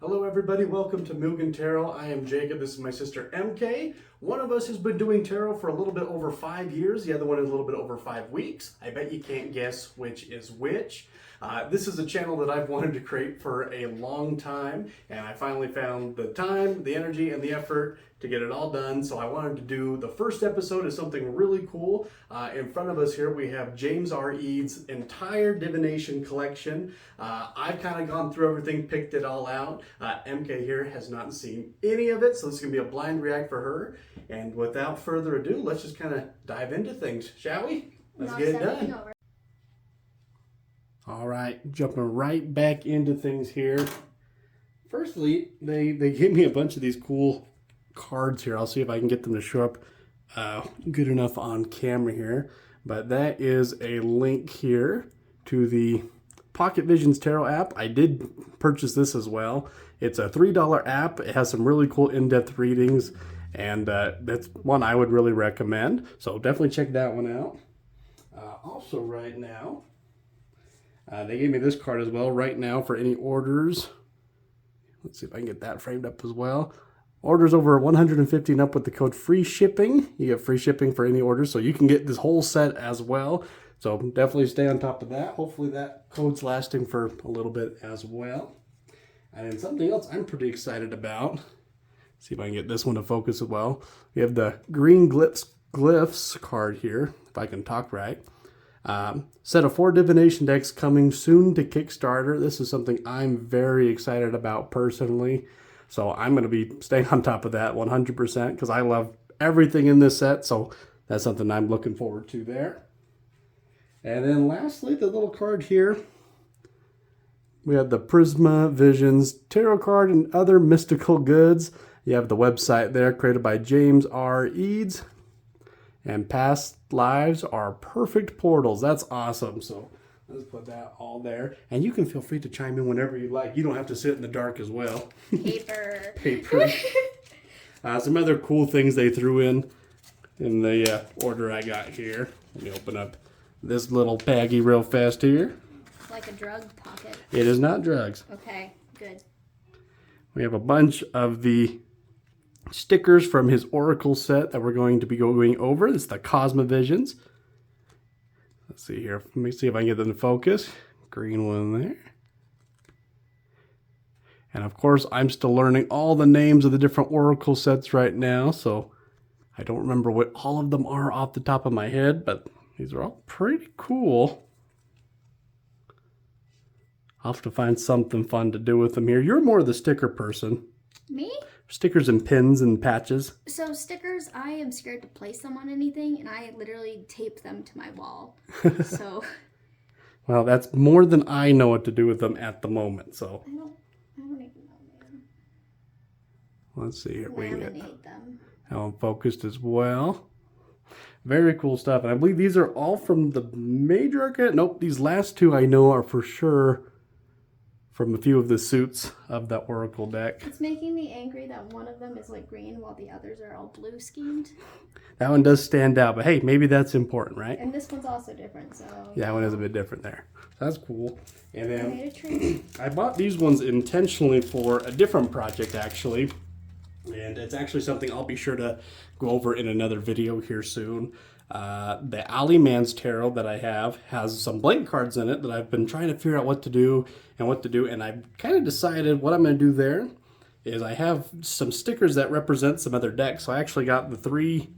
Hello everybody, welcome to Mugen Tarot. I am Jacob, this is my sister MK. One of us has been doing tarot for a little bit over 5 years, the other one is a little bit over 5 weeks. I bet you can't guess which is which. This is a channel that I've wanted to create for a long time, and I finally found the time, the energy, and the effort to get it all done. So I wanted to do the first episode is something really cool. In front of us here we have James R. Eads' entire divination collection. I've kind of gone through everything, picked it all out. MK here has not seen any of it, so this is going to be a blind react for her. And without further ado, let's just kind of dive into things, shall we? Let's get it done. All right, jumping right back into things here. Firstly, they gave me a bunch of these cool cards here. I'll see if I can get them to show up good enough on camera here. But that is a link here to the Pocket Visions Tarot app. I did purchase this as well. It's a $3 app. It has some really cool in-depth readings, and that's one I would really recommend. So definitely check that one out. Also right now, they gave me this card as well. Right now for any orders, let's see if I can get that framed up as well. Orders over 150 and up with the code free shipping. You get free shipping for any orders, so you can get this whole set as well. So definitely stay on top of that. Hopefully that code's lasting for a little bit as well. And then something else I'm pretty excited about. See if I can get this one to focus as well. We have the green glyphs card here, if I can talk right. Set of 4 divination decks coming soon to Kickstarter. This is something I'm very excited about personally. So I'm going to be staying on top of that 100% because I love everything in this set. So that's something I'm looking forward to there. And then lastly, the little card here. We have the Prisma Visions Tarot card and other mystical goods. You have the website there created by James R. Eads. And past lives are perfect portals. That's awesome. So let's put that all there. And you can feel free to chime in whenever you like. You don't have to sit in the dark as well. Paper. Paper. Some other cool things they threw in the order I got here. Let me open up this little baggie real fast here. Like a drug pocket. It is not drugs. Okay, good. We have a bunch of the stickers from his Oracle set that we're going to be going over. This is the Cosma Visions. Let's see here. Let me see if I can get them to focus. Green one there. And of course, I'm still learning all the names of the different Oracle sets right now, so I don't remember what all of them are off the top of my head, but these are all pretty cool. I'll have to find something fun to do with them here. You're more the sticker person. Me? Stickers and pins and patches. So stickers, I am scared to place them on anything, and I literally tape them to my wall. So. Well, that's more than I know what to do with them at the moment. So. I don't even know, man. Let's see here. We can get them. How focused as well. Very cool stuff. And I believe these are all from the major arcana. Nope, these last two I know are for sure from a few of the suits of the Oracle deck. It's making me angry that one of them is like green while the others are all blue schemed. That one does stand out, but hey, maybe that's important, right? And this one's also different, so. Yeah, that one is a bit different there. That's cool. And I then made a tree. I bought these ones intentionally for a different project, actually. And it's actually something I'll be sure to go over in another video here soon. The Ali Man's Tarot that I have has some blank cards in it that I've been trying to figure out what to do. And I've kind of decided what I'm going to do there is I have some stickers that represent some other decks. So I actually got the 3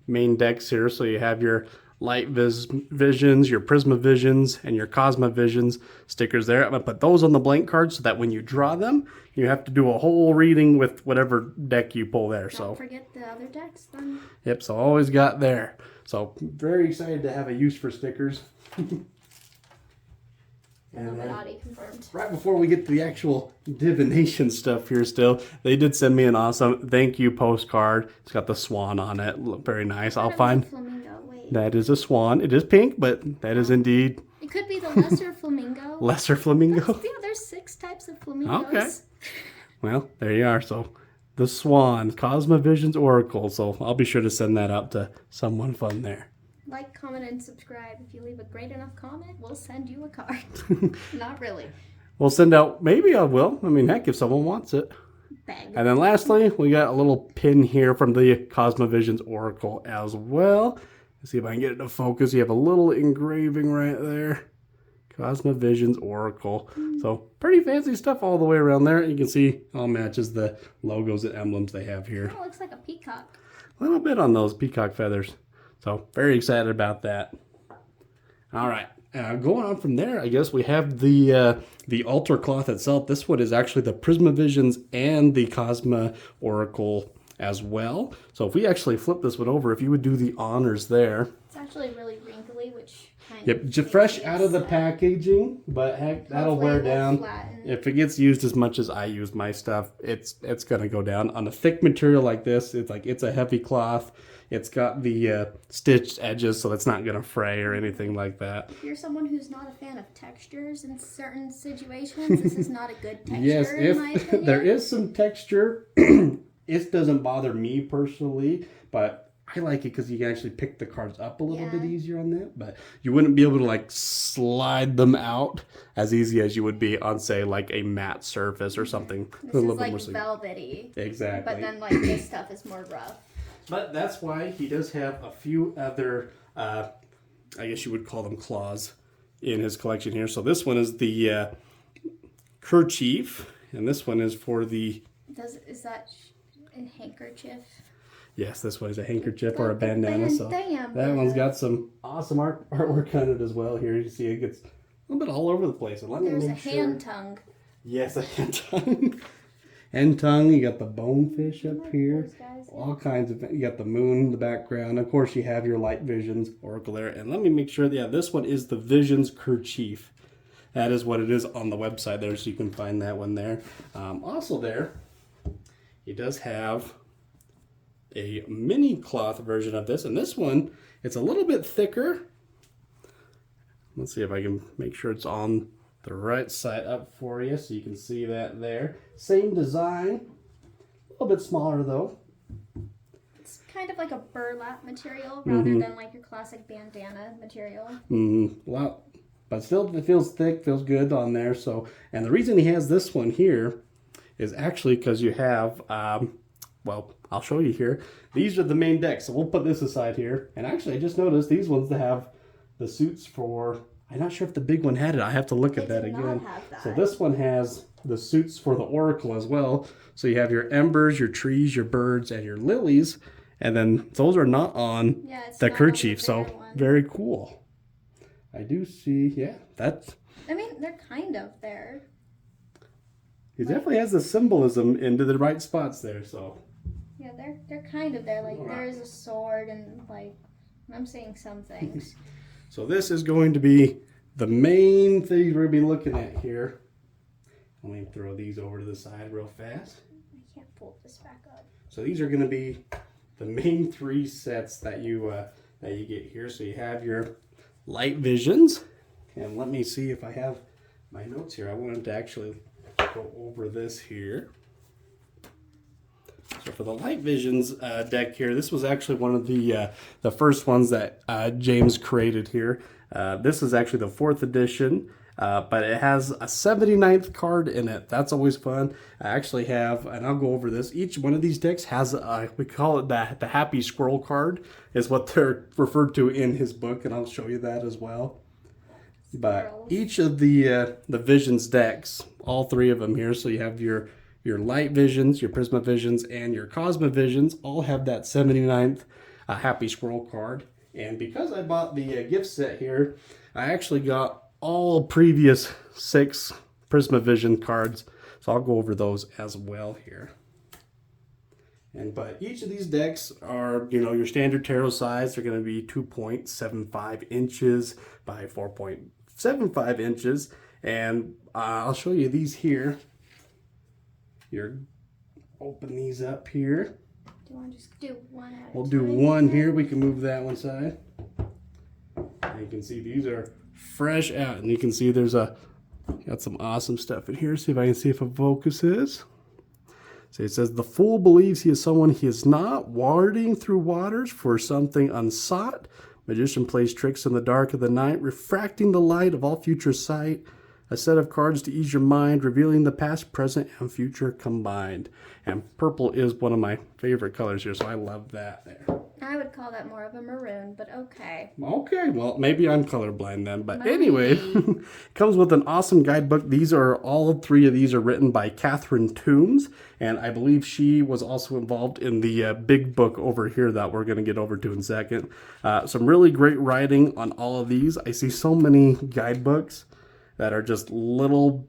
main decks here. So you have your Light Visions, your Prisma Visions, and your Cosma Visions stickers there. I'm going to put those on the blank cards so that when you draw them, you have to do a whole reading with whatever deck you pull there. Don't forget the other decks then. Yep, so always got there. So very excited to have a use for stickers. And confirmed. Right before we get to the actual divination stuff here still, they did send me an awesome thank you postcard. It's got the swan on it. Very nice. I'll find... Wait. That is a swan. It is pink, but that is indeed... It could be the lesser flamingo. Lesser flamingo? Yeah, there's 6 types of flamingos. Okay. Well, there you are. So the swan, Cosma Visions Oracle. So I'll be sure to send that out to someone fun there. Like, comment, and subscribe. If you leave a great enough comment, we'll send you a card. Not really. we'll send out, maybe I will. I mean, heck, if someone wants it. Bag. And then lastly, we got a little pin here from the Cosmovisions Oracle as well. Let's see if I can get it to focus. You have a little engraving right there. Cosmovisions Oracle. So pretty fancy stuff all the way around there. You can see it all matches the logos and emblems they have here. Oh, it looks like a peacock. A little bit on those peacock feathers. So very excited about that. All right. Going on from there, I guess we have the altar cloth itself. This one is actually the Prismavisions and the Cosmo Oracle as well. So if we actually flip this one over, if you would do the honors there. It's actually really wrinkly, which kind Yep, of just fresh out of the packaging, but heck, that'll wear down. If it gets used as much as I use my stuff, it's gonna go down. On a thick material like this, it's a heavy cloth. It's got the stitched edges, so it's not gonna fray or anything like that. If you're someone who's not a fan of textures in certain situations, this is not a good texture, Yes, in my opinion. there is some texture, it doesn't bother me personally, but I like it because you can actually pick the cards up a little bit easier on that. But you wouldn't be able to like slide them out as easy as you would be on, say, like a matte surface or something. This is like velvety. Exactly. But then like this stuff is more rough. But that's why he does have a few other, I guess you would call them claws, in his collection here. So this one is the kerchief, and this one is for the... Is that a handkerchief? Yes, this one is a handkerchief or a bandana. So that one's got some awesome artwork on it as well. Here you see it gets a little bit all over the place. And There's a hand tongue. Yes, a hand tongue. Hand tongue, you got the bonefish up here. All kinds of, you got the moon in the background. Of course, you have your light visions oracle there. And let me make sure, yeah, this one is the visions kerchief. That is what it is on the website there, so you can find that one there. Also there, he does have a mini cloth version of this. And this one, it's a little bit thicker. Let's see if I can make sure it's on the right side up for you so you can see that there. Same design, a little bit smaller though. It's kind of like a burlap material rather than like your classic bandana material. Well, but still it feels thick, feels good on there. So, and the reason he has this one here is actually because you have, well, I'll show you here. These are the main decks. So we'll put this aside here. And actually I just noticed these ones that have the suits for, I'm not sure if the big one had it. I have to look at that again. So this one has the suits for the oracle as well. So you have your embers, your trees, your birds, and your lilies. And then those are not on the kerchief. So very cool. I do see, yeah, that's... I mean, they're kind of there. He definitely has the symbolism into the right spots there, so... Yeah, they're kind of there. Like, there is a sword and, like, I'm seeing some things. So this is going to be the main thing we're going to be looking at here. Let me throw these over to the side real fast. I can't pull this back up. So these are going to be the main three sets that you get here. So you have your light visions. And let me see if I have my notes here. I wanted to actually go over this here. So for the light visions deck here, this was actually one of the first ones that James created here. This is actually the 4th edition, but it has a 79th card in it. That's always fun. I actually have, and I'll go over this, each one of these decks has, we call it the happy scroll card, is what they're referred to in his book, and I'll show you that as well. But each of the visions decks, all 3 of them here, so you have your light visions, your prisma visions, and your cosmo visions all have that 79th happy scroll card. And because I bought the gift set here, I actually got all previous 6 prisma vision cards. So I'll go over those as well here. But each of these decks are, your standard tarot size. They're going to be 2.75 inches by 4.75 inches. And I'll show you these here. Open these up here. Do you want to just do one at a time? We'll do one here. We can move that one side. And you can see these are fresh out. And you can see there's got some awesome stuff in here. See if I can see if it focuses. So it says, the fool believes he is someone he is not, warding through waters for something unsought. Magician plays tricks in the dark of the night, refracting the light of all future sight. A set of cards to ease your mind, revealing the past, present, and future combined. And purple is one of my favorite colors here, so I love that there. I would call that more of a maroon, but okay. Okay, well, maybe I'm colorblind then. But Might anyway, be. it comes with an awesome guidebook. All three of these are written by Catherine Toombs, and I believe she was also involved in the big book over here that we're going to get over to in a second. Some really great writing on all of these. I see so many guidebooks that are just little,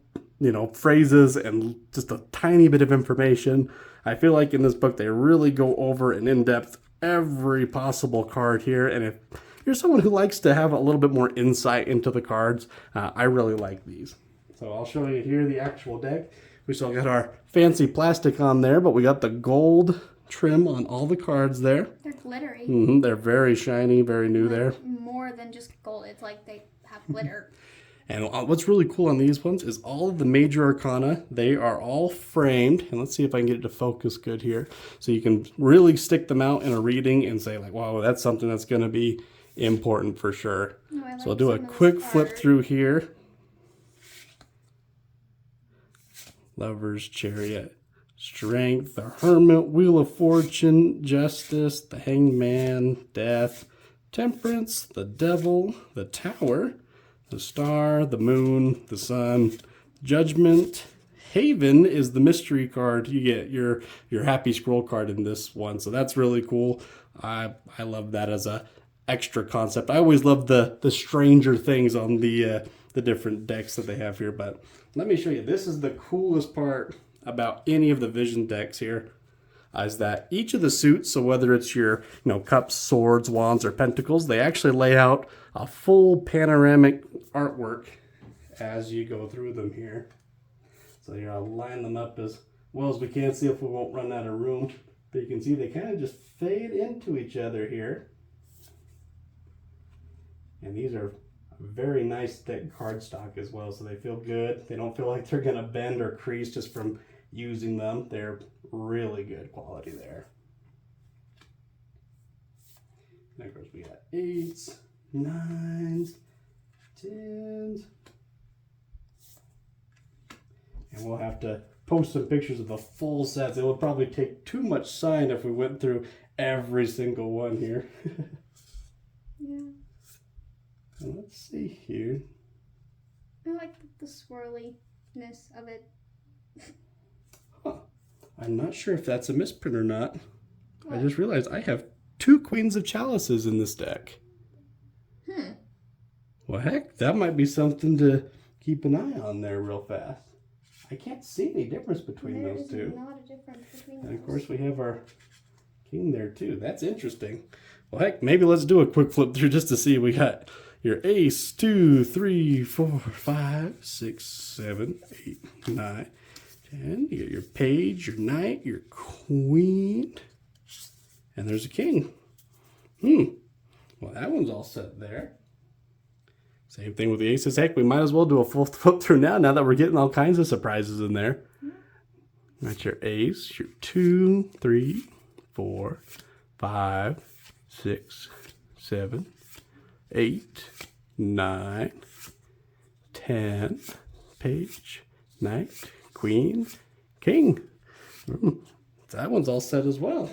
phrases and just a tiny bit of information. I feel like in this book they really go over and in depth every possible card here, and if you're someone who likes to have a little bit more insight into the cards, I really like these. So I'll show you here the actual deck. We still got our fancy plastic on there, but we got the gold trim on all the cards there. They're glittery. They're very shiny, very new there. More than just gold. It's like they have glitter. And what's really cool on these ones is all of the major arcana, they are all framed. And let's see if I can get it to focus good here. So you can really stick them out in a reading and say like, wow, that's something that's going to be important for sure. Oh, So I'll do a quick flip through here. Lover's Chariot, Strength, the Hermit, Wheel of Fortune, Justice, the Hangman, Death, Temperance, the Devil, the Tower, the Star, the Moon, the Sun, Judgment. Haven is the mystery card. You get your happy scroll card in this one, so that's really cool. I love that as a extra concept. I always love the stranger things on the different decks that they have here, but let me show you. This is the coolest part about any of the Vision decks here, is that each of the suits, so whether it's your cups, swords, wands, or pentacles, they actually lay out a full panoramic artwork as you go through them here. So here I'll line them up as well as we can, see if we won't run out of room. But you can see they kind of just fade into each other here. And these are very nice thick cardstock as well, so they feel good. They don't feel like they're gonna bend or crease just from using them. They're really good quality there. And of course we got 8s, 9s, 10s. And we'll have to post some pictures of the full sets. It would probably take too much sign if we went through every single one here. Yeah. Let's see here. I like the swirliness of it. Huh. I'm not sure if that's a misprint or not. What? I just realized I have 2 Queens of Chalices in this deck. Well, heck, that might be something to keep an eye on there real fast. I can't see any difference between those two. There is not a difference between those. And of course we have our king there too. That's interesting. Well, heck, maybe let's do a quick flip through just to see. We got your ace, 2, 3, 4, 5, 6, 7, 8, 9, 10. You got your page, your knight, your queen, and there's a king. Well, that one's all set there. Same thing with the aces. Heck, we might as well do a full flip through now that we're getting all kinds of surprises in there. That's your ace, your 2, 3, 4, 5, 6, 7, 8, 9, 10, page, knight, queen, king. That one's all set as well.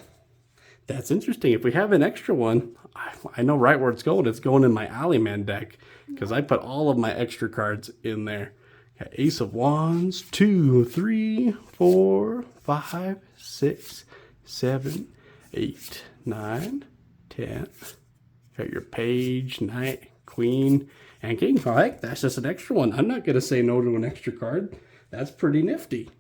That's interesting. If we have an extra one, I know right where it's going. It's going in my Alleyman deck because I put all of my extra cards in there. Got Ace of Wands, 2, 3, 4, 5, 6, 7, 8, 9, 10. Got your page, knight, queen, and king. Oh, heck, that's just an extra one. I'm not going to say no to an extra card. That's pretty nifty.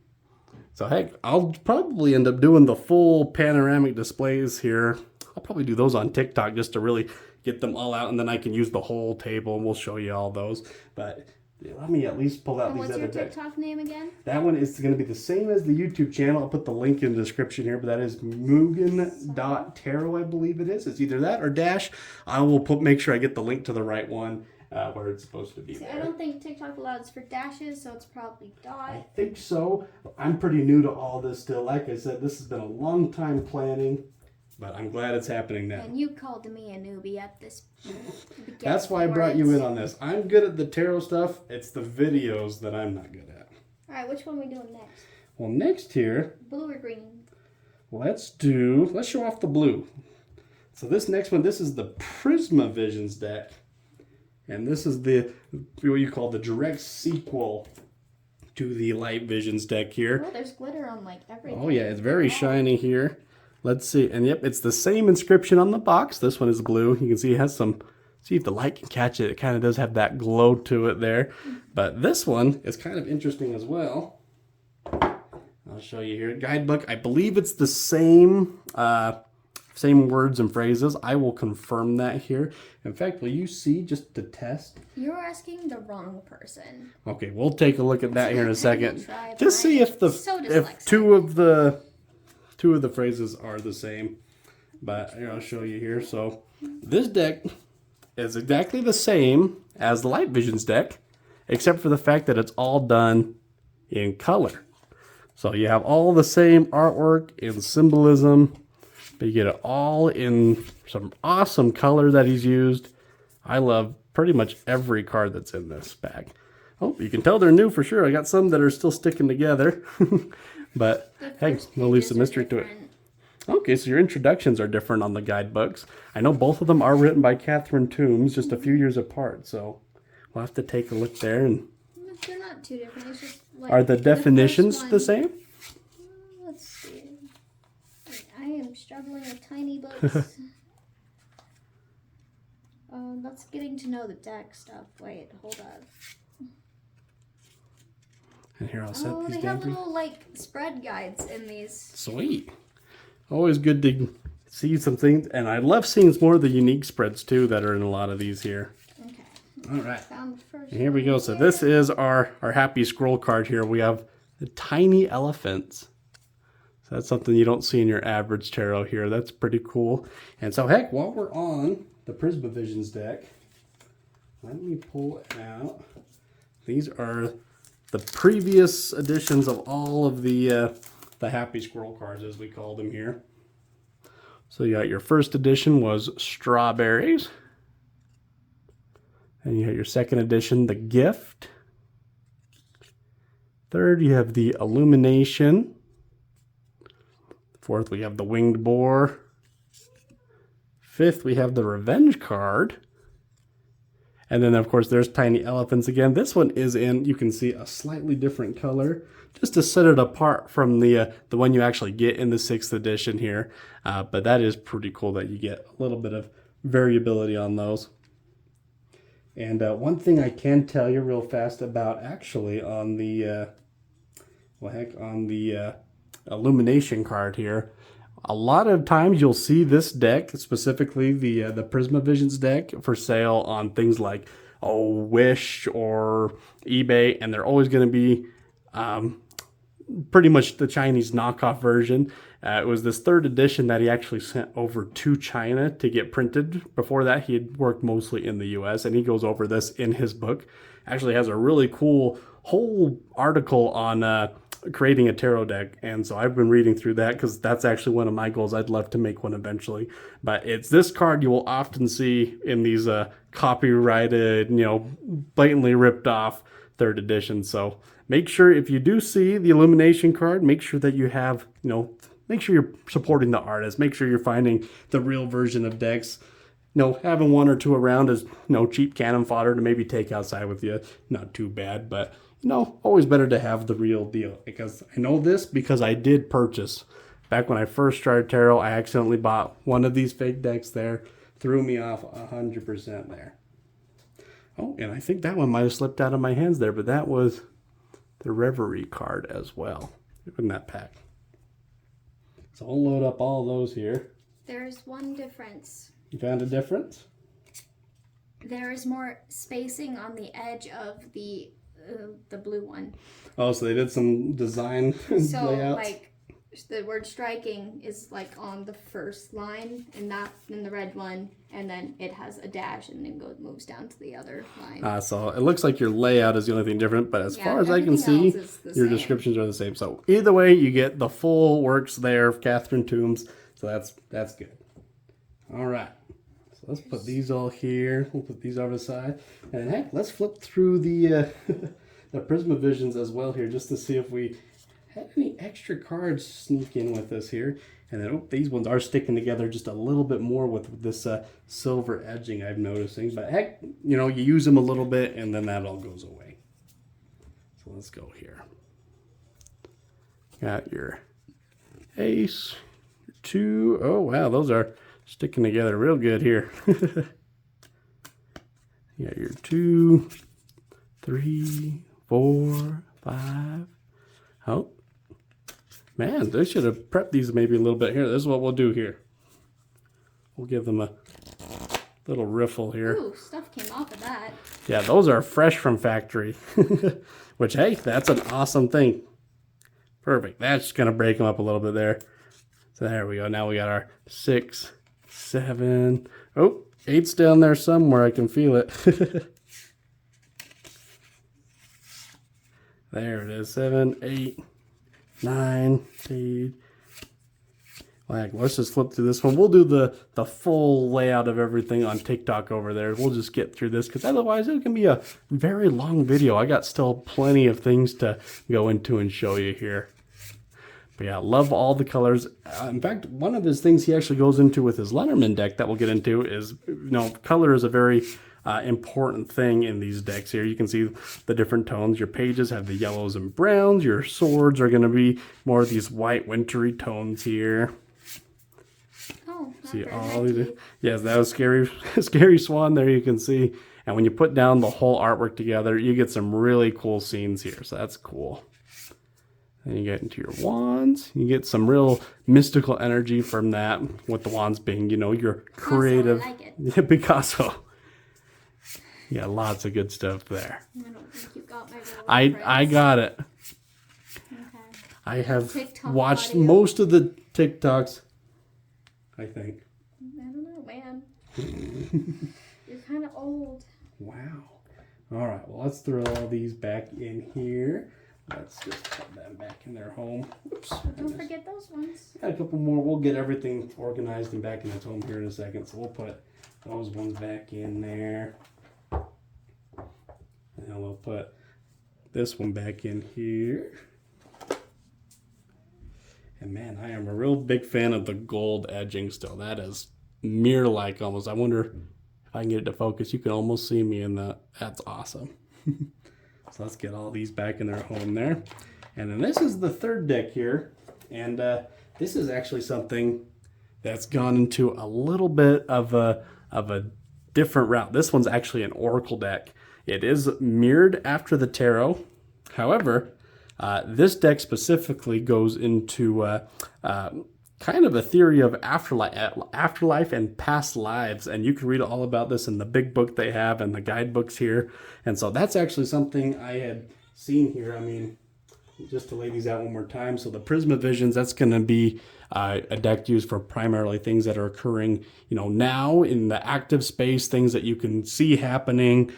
So, heck, I'll probably end up doing the full panoramic displays here. I'll probably do those on TikTok just to really get them all out, and then I can use the whole table, and we'll show you all those. But let me at least pull out And these what's other your decks. TikTok name again? That one is going to be the same as the YouTube channel. I'll put the link in the description here, but that is Mugen.Tarot, I believe it is. It's either that or dash. I will make sure I get the link to the right one where it's supposed to be. See, there. I don't think TikTok allows for dashes, so it's probably dot. I think so. I'm pretty new to all this still. Like I said, this has been a long time planning. But I'm glad it's happening now. And you called me a newbie at this. That's why I brought you in on this. I'm good at the tarot stuff. It's the videos that I'm not good at. All right, which one are we doing next? Well, next here, Blue or green? let's show off the blue. So this next one, this is the Prisma Visions deck. And this is what you call the direct sequel to the Light Visions deck here. Oh, there's glitter on like everything. Oh yeah, it's very shiny here. Let's see. And yep, it's the same inscription on the box. This one is blue. You can see it has some, see if the light can catch it. It kind of does have that glow to it there. But this one is kind of interesting as well. I'll show you here. Guidebook. I believe it's the same same words and phrases. I will confirm that here. In fact, will you see just to test? You're asking the wrong person. Okay, we'll take a look at that here in a second. Try, Just see if if two of the phrases are the same. But here, I'll show you here. So this deck is exactly the same as the Light Visions deck, except for the fact that it's all done in color. So you have all the same artwork and symbolism, but you get it all in some awesome color that he's used. I love pretty much every card that's in this bag. Oh, you can tell they're new for sure. I got some that are still sticking together. But hey, we'll leave some mystery to it. Okay, so your introductions are different on the guidebooks. I know both of them are written by Catherine Toombs, just a few years apart. So we'll have to take a look there. And they're not too different. It's just like are the definitions the same? Let's see. I am struggling with tiny books. That's getting to know the deck stuff. Wait, hold up. And here I'll set these they down. have little like spread guides in these. Sweet. Always good to see some things, and I love seeing more of the unique spreads too that are in a lot of these here. Okay. All right. Found the first And here we go. So one. this is our happy scroll card here. We have the tiny elephants. So that's something you don't see in your average tarot here. That's pretty cool. And so heck, while we're on the Prisma Visions deck, let me pull out. These are the previous editions of all of the happy scroll cards, as we call them here. So you got your first edition was Strawberries. And you have your second edition, The Gift. Third, you have the Illumination. Fourth, we have the Winged Boar. Fifth, we have the Revenge card. And then, of course, there's Tiny Elephants again. This one is in, you can see, a slightly different color, just to set it apart from the one you actually get in the 6th edition here. But that is pretty cool that you get a little bit of variability on those. And one thing I can tell you real fast about actually on the, on the Illumination card here, a lot of times you'll see this deck, specifically the Prisma Visions deck, for sale on things like Wish or eBay, and they're always going to be pretty much the Chinese knockoff version. It was this 3rd edition that he actually sent over to China to get printed. Before that, he had worked mostly in the US, and he goes over this in his book. Actually has a really cool whole article on creating a tarot deck, and so I've been reading through that because that's actually one of my goals. I'd love to make one eventually, but it's this card you will often see in these copyrighted, blatantly ripped off 3rd edition. So make sure if you do see the Illumination card, make sure that you have, make sure you're supporting the artist. Make sure you're finding the real version of decks. Having one or two around is, cheap cannon fodder to maybe take outside with you. Not too bad, but always better to have the real deal, because I know this because I did purchase. Back when I first started tarot, I accidentally bought one of these fake decks there. Threw me off 100% there. Oh, and I think that one might have slipped out of my hands there, but that was the Reverie card as well in that pack. So I'll load up all those here. There's one difference. You found a difference? There is more spacing on the edge of the blue one. Oh, so they did some design So layouts? like the word striking is like on the first line and not in the red one, and then it has a dash and then moves down to the other line. So it looks like your layout is the only thing different, but as far as I can everything see, else is the your same. descriptions are the same. So either way, you get the full works there of Catherine Toombs. So that's good. All right. So let's put these all here. We'll put these over the side. And heck, let's flip through the the Prismavisions as well here, just to see if we have any extra cards sneak in with us here. And then, oh, these ones are sticking together just a little bit more with this silver edging I'm noticing. But heck, you know, you use them a little bit and then that all goes away. So let's go here. Got your ace, your 2. Oh, wow, those are sticking together real good here. You got your 2, 3, 4, 5. Oh, man, they should have prepped these maybe a little bit here. This is what we'll do here. We'll give them a little riffle here. Ooh, stuff came off of that. Yeah, those are fresh from factory. Which, hey, that's an awesome thing. Perfect. That's just going to break them up a little bit there. So there we go. Now we got our 6, 7. Oh, 8's down there somewhere. I can feel it. There it is. 7, 8, 9, 8. Let's just flip through this one. We'll do the full layout of everything on TikTok over there. We'll just get through this because otherwise it can be a very long video. I got still plenty of things to go into and show you here. But yeah, love all the colors. In fact, one of his things he actually goes into with his Lenormand deck that we'll get into is, you know, color is a very important thing in these decks here. You can see the different tones. Your pages have the yellows and browns. Your swords are going to be more of these white wintry tones here. Oh, see all these. Yes, that was scary, scary swan there. You can see, and when you put down the whole artwork together, you get some really cool scenes here. So that's cool. Then you get into your wands. You get some real mystical energy from that. With the wands being, you know, your creative. I like it. Yeah, Picasso. Yeah, lots of good stuff there. I don't think you got my I got it. Okay. I have TikTok watched audio. most of the TikToks. I think. I don't know, man. You're kind of old. Wow. All right. Well, let's throw all these back in here. Let's just put them back in their home. Oops. Don't forget those ones. Got a couple more. We'll get everything organized and back in its home here in a second. So we'll put those ones back in there. And then we'll put this one back in here. And man, I am a real big fan of the gold edging still. That is mirror-like almost. I wonder if I can get it to focus. You can almost see me in that. That's awesome. So let's get all these back in their home there. And then this is the third deck here. And this is actually something that's gone into a little bit of a different route. This one's actually an oracle deck. It is mirrored after the tarot. However, this deck specifically goes into kind of a theory of afterlife and past lives. And you can read all about this in the big book they have and the guidebooks here. And so that's actually something I had seen here. I mean, just to lay these out one more time. So the Prismavisions, that's going to be a deck used for primarily things that are occurring, you know, now in the active space, things that you can see happening,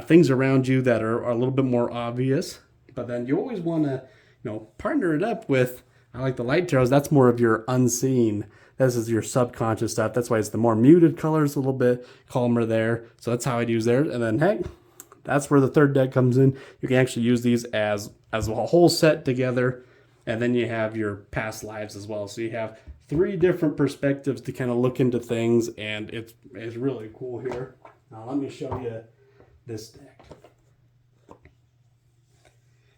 things around you that are a little bit more obvious. But then you always want to, you know, partner it up with, I like the light tarots. That's more of your unseen. This is your subconscious stuff. That's why it's the more muted colors, a little bit calmer there. So that's how I'd use there. And then, hey, that's where the third deck comes in. You can actually use these as a whole set together. And then you have your past lives as well. So you have 3 different perspectives to kind of look into things. And it's really cool here. Now let me show you this deck.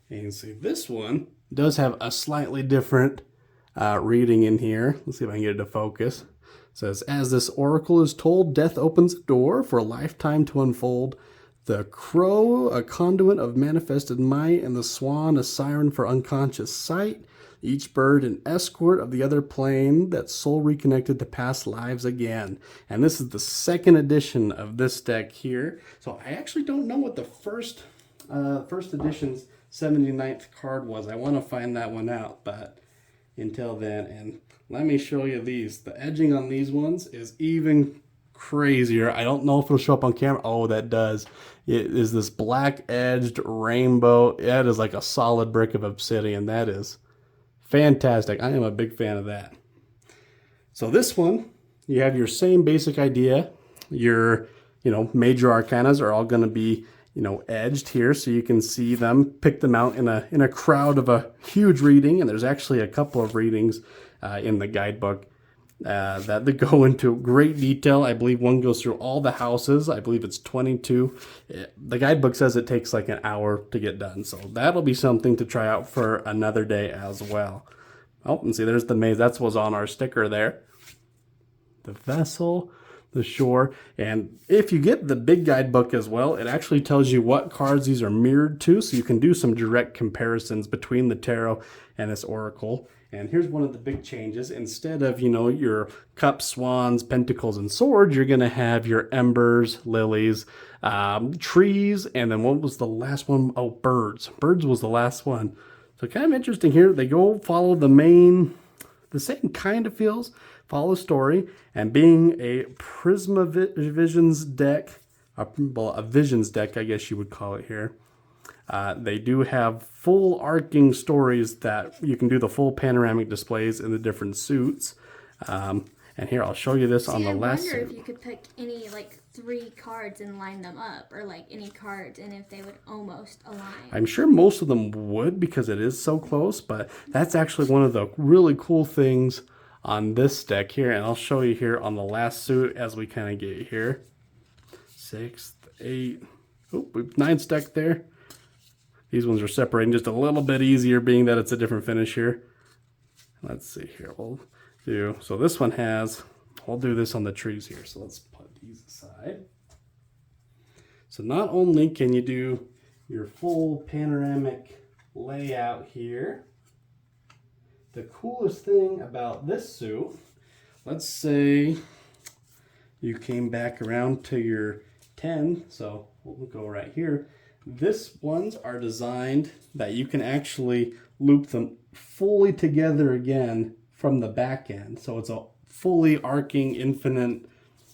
And you can see this one does have a slightly different reading in here. Let's see if I can get it to focus. It says, as this oracle is told, death opens a door for a lifetime to unfold. The crow, a conduit of manifested might, and the swan, a siren for unconscious sight. Each bird an escort of the other plane, that soul reconnected to past lives again. And this is the second edition of this deck here. So I actually don't know what the first edition's 79th card was. I want to find that one out, but until then, and let me show you these. The edging on these ones is even crazier. I don't know if it'll show up on camera. Oh, that does. It is this black edged rainbow. That is like a solid brick of obsidian. That is fantastic. I am a big fan of that. So this one, you have your same basic idea. Your, major arcanas are all going to be, edged here so you can see them, pick them out in a crowd of a huge reading. And there's actually a couple of readings in the guidebook that they go into great detail. I believe one goes through all the houses. I believe it's 22. The guidebook says it takes like an hour to get done. So that'll be something to try out for another day as well. Oh, and see, there's the maze. That's what's on our sticker there. The vessel, the shore, and if you get the big guidebook as well, it actually tells you what cards these are mirrored to, so you can do some direct comparisons between the tarot and this oracle. And here's one of the big changes. Instead of, your cups, swans, pentacles, and swords, you're going to have your embers, lilies, trees, and then what was the last one? Oh, birds. Birds was the last one. So kind of interesting here. They go follow the same kind of feels, follow the story, and being a Prisma Visions deck, a Visions deck, I guess you would call it here. They do have full arcing stories that you can do the full panoramic displays in the different suits. And here, I'll show you this on the last suit. I wonder if you could pick any, 3 cards and line them up, or, any cards, and if they would almost align. I'm sure most of them would because it is so close, but that's actually one of the really cool things on this deck here. And I'll show you here on the last suit as we kind of get here. 6, 8, we've 9 stacked there. These ones are separating just a little bit easier, being that it's a different finish here. Let's see here. So this one I'll do this on the trees here. So let's put these aside. So not only can you do your full panoramic layout here, the coolest thing about this suit, let's say you came back around to your 10. So we'll go right here. This ones are designed that you can actually loop them fully together again from the back end. So it's a fully arcing infinite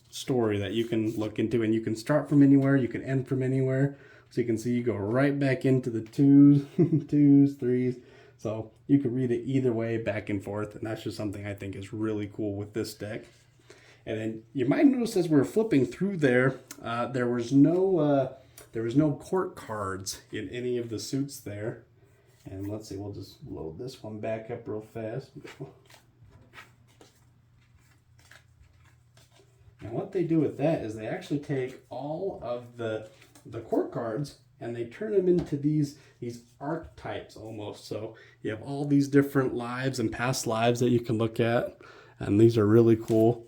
story that you can look into, and you can start from anywhere, you can end from anywhere. So you can see you go right back into the 2s, 2s, 3s. So you can read it either way, back and forth, and that's just something I think is really cool with this deck. And then you might notice as we're flipping through there, there was no court cards in any of the suits there. And let's see, we'll just load this one back up real fast. And what they do with that is they actually take all of the court cards and they turn them into these archetypes almost. So you have all these different lives and past lives that you can look at. And these are really cool.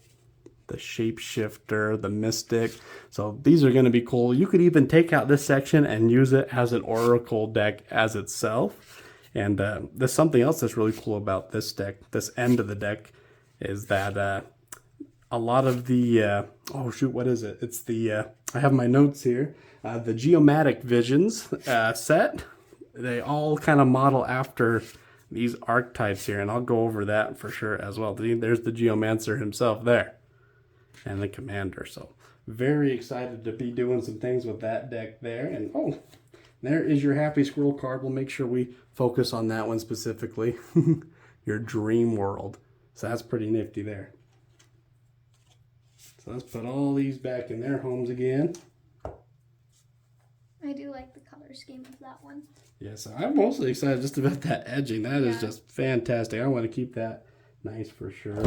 The shapeshifter, the mystic. So these are going to be cool. You could even take out this section and use it as an oracle deck as itself. And there's something else that's really cool about this deck, this end of the deck, is that a lot of the, what is it? It's the, I have my notes here, the Geomatic Visions set. They all kind of model after these archetypes here, and I'll go over that for sure as well. There's the Geomancer himself there, and the Commander. So very excited to be doing some things with that deck there. And there is your Happy Squirrel card. We'll make sure we focus on that one specifically. Your Dream World. So that's pretty nifty there. So let's put all these back in their homes again. I do like the color scheme of that one. Yes, I'm mostly excited just about that edging. That is just fantastic. I want to keep that nice for sure.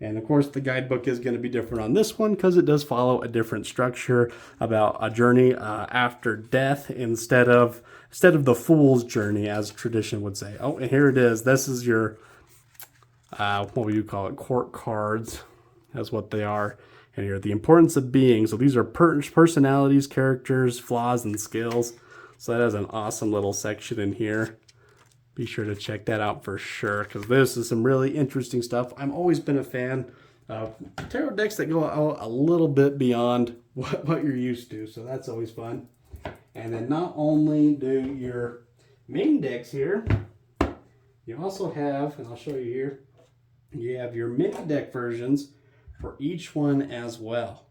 And of course, the guidebook is going to be different on this one because it does follow a different structure about a journey after death instead of the fool's journey, as tradition would say. Oh, and here it is. This is your, what would you call it? Court cards. That's what they are. And here, the importance of being. So these are personalities, characters, flaws, and skills. So that has an awesome little section in here. Be sure to check that out for sure, because this is some really interesting stuff. I've always been a fan of tarot decks that go out a little bit beyond what you're used to. So that's always fun. And then not only do your main decks here, you also have, and I'll show you here, you have your mini deck versions for each one as well.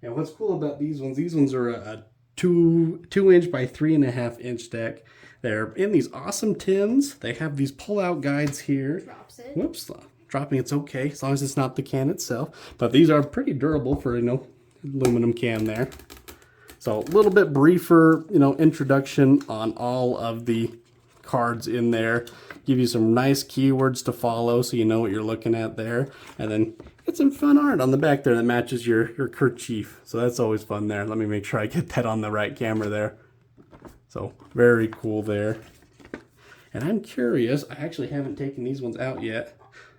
And what's cool about these ones are a 2-inch by 3.5-inch deck. They're in these awesome tins. They have these pull-out guides here. Drops it. Whoops, dropping, it's okay, as long as it's not the can itself. But these are pretty durable for, aluminum can there. So a little bit briefer, introduction on all of the cards in there. Give you some nice keywords to follow so you know what you're looking at there. And then get some fun art on the back there that matches your kerchief. So that's always fun there. Let me make sure I get that on the right camera there. So very cool there. And I'm curious, I actually haven't taken these ones out yet.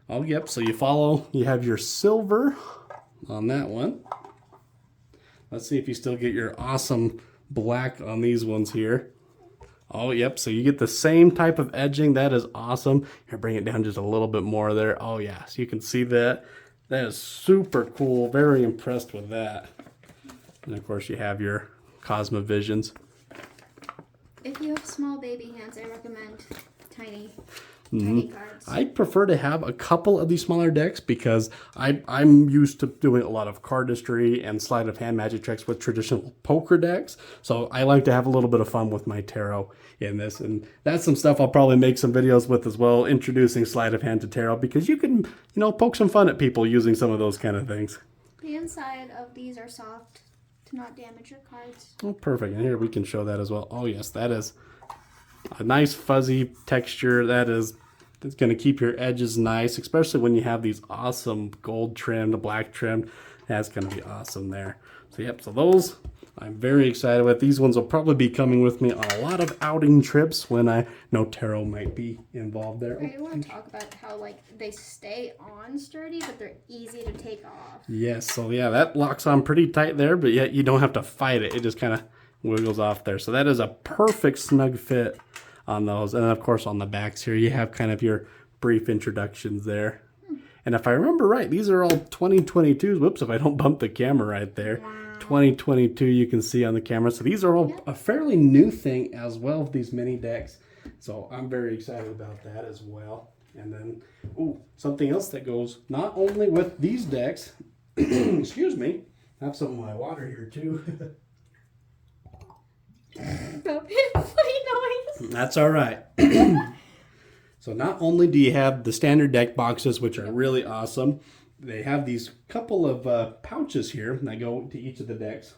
Oh, yep, so you have your silver on that one. Let's see if you still get your awesome black on these ones here. Oh, yep, so you get the same type of edging. That is awesome. Here, bring it down just a little bit more there. Oh, yeah, so you can see that. That is super cool. Very impressed with that. And, of course, you have your Cosmovisions. If you have small baby hands, I recommend tiny cards. I prefer to have a couple of these smaller decks because I'm used to doing a lot of cardistry and sleight of hand magic tricks with traditional poker decks. So I like to have a little bit of fun with my tarot in this. And that's some stuff I'll probably make some videos with as well, introducing sleight of hand to tarot, because you can, poke some fun at people using some of those kind of things. The inside of these are soft to not damage your cards. Oh, perfect. And here we can show that as well. Oh, yes, that is a nice fuzzy texture. It's going to keep your edges nice, especially when you have these awesome gold trimmed, black trimmed. That's going to be awesome there. So, yep, so those I'm very excited with. These ones will probably be coming with me on a lot of outing trips when I know tarot might be involved there. I want to talk about how they stay on sturdy, but they're easy to take off. Yes, so yeah, that locks on pretty tight there, but yet you don't have to fight it. It just kind of wiggles off there. So that is a perfect snug fit on those. And then, of course, on the backs here, you have kind of your brief introductions there. And if I remember right, these are all 2022s. Whoops, if I don't bump the camera right there. Wow. 2022 you can see on the camera. So these are all a fairly new thing as well, these mini decks. So I'm very excited about that as well. And then, something else that goes not only with these decks, excuse me, I have some of my water here too. Funny noise. That's all right. So not only do you have the standard deck boxes, which are really awesome, they have these couple of pouches here that go to each of the decks